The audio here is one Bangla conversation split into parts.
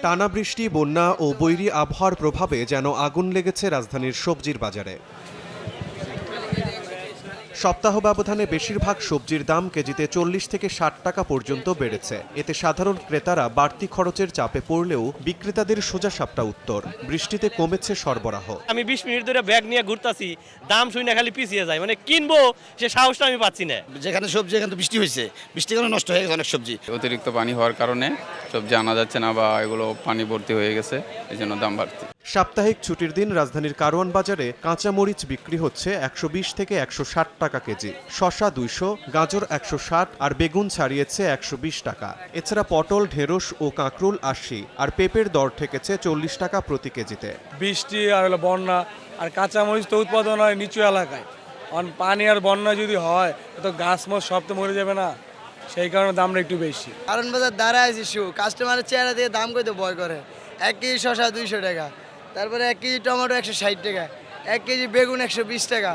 টানা বৃষ্টি, বন্যা ও বৈরী আবহাওয়ার প্রভাবে যেন আগুন লেগেছে রাজধানীর সবজির বাজারে। সপ্তাহ ব্যবধানে বেশিরভাগ সবজির দাম কেজিতে 40 থেকে 60 টাকা পর্যন্ত বেড়েছে। এতে সাধারণ ক্রেতারা বাড়তি খরচের চাপে পড়লেও বিক্রেতাদের সোজাসাপটা উত্তর, বৃষ্টিতে কমেছে সরবরাহ। আমি 20 মিনিট ধরে ব্যাগ নিয়ে ঘুরতাছি, দাম শুনে খালি পিছিয়ে যায়, মানে কিনবো সে সাহসটা আমি পাচ্ছি না। যেখানে সবজি এখানে বৃষ্টি হয়েছে, বৃষ্টির কারণে নষ্ট হয়ে গেছে অনেক সবজি। অতিরিক্ত পানি হওয়ার কারণে সবজি আনা যাচ্ছে না বা এগুলো পানি ভর্তি হয়ে গেছে, এই জন্য দাম বাড়তি। সাপ্তাহিক ছুটির দিন রাজধানীর কারওয়ান বাজারে কাঁচামরিচ বিক্রি হচ্ছে 120 থেকে 160 টাকা কেজি, শসা 200, গাজর 160 আর বেগুন ছাড়িয়েছে 120 টাকা। এছাড়া পটল, ঢেঁড়স ও কাঁকরোল 80 আর পেঁপের দর ঠেকেছে 40 টাকা প্রতি কেজিতে। বৃষ্টি আর বন্যা আর কাঁচামরিচ তো উৎপাদন হয় নিচু এলাকায়, কারণ পানি আর বন্যা যদি হয় তো গাছ মাছ সব তো মরে যাবে না, সেই কারণে দামটা একটু বেশি। কারণ বাজার দাঁড়ায় আছি, কাস্টমারের চেহারা দিয়ে দাম কইতে ভয় করে। 1 কেজি শসা 200 টাকা, তারপরে 1 কেজি টমেটো 160 টাকা, 1 কেজি বেগুন 120 টাকা,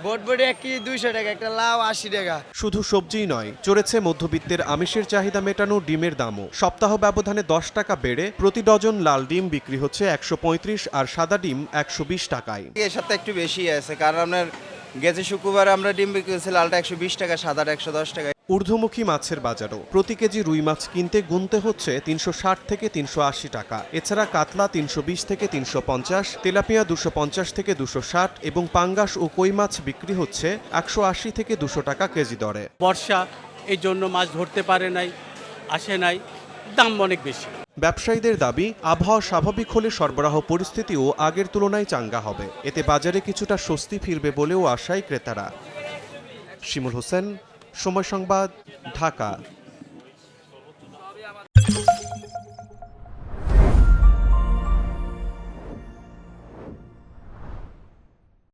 বটবটি 1 কেজি 200 টাকা, একটা লাউ 80 টাকা। শুধু সবজিই নয়, চড়েছে মধ্যবিত্তের আমিষের চাহিদা মেটানো ডিমের দামও। সপ্তাহ ব্যবধানে 10 টাকা বেড়ে প্রতি ডজন লাল ডিম বিক্রি হচ্ছে 135 আর সাদা ডিম 120 টাকায়। এই সপ্তাহে একটু বেশি আছে, কারণ আপনার গেছে শুক্রবার আমরা ডিম বিক্রি করছি লালটা 120 টাকা, সাদাটা 110 টাকা। ঊর্ধ্বমুখী মাছের বাজারও প্রতি কেজি রুই মাছ কিনতে গুনতে হচ্ছে 360 থেকে 380 টাকা। এছাড়া কাতলা 320 থেকে 350, তেলাপিয়া 250 থেকে 260 এবং পাঙ্গাস ও কই মাছ বিক্রি হচ্ছে 180 থেকে 200 টাকা কেজি দরে। বর্ষা, এই জন্য মাছ ধরতে পারে নাই, আসে নাই, দাম অনেক বেশি। ব্যবসায়ীদের দাবি, আবহাওয়া স্বাভাবিক হলে সরবরাহ পরিস্থিতিও আগের তুলনায় চাঙ্গা হবে। এতে বাজারে কিছুটা স্বস্তি ফিরবে বলেও আশায় ক্রেতারা। শিমুল হোসেন, সময় সংবাদ, ঢাকা।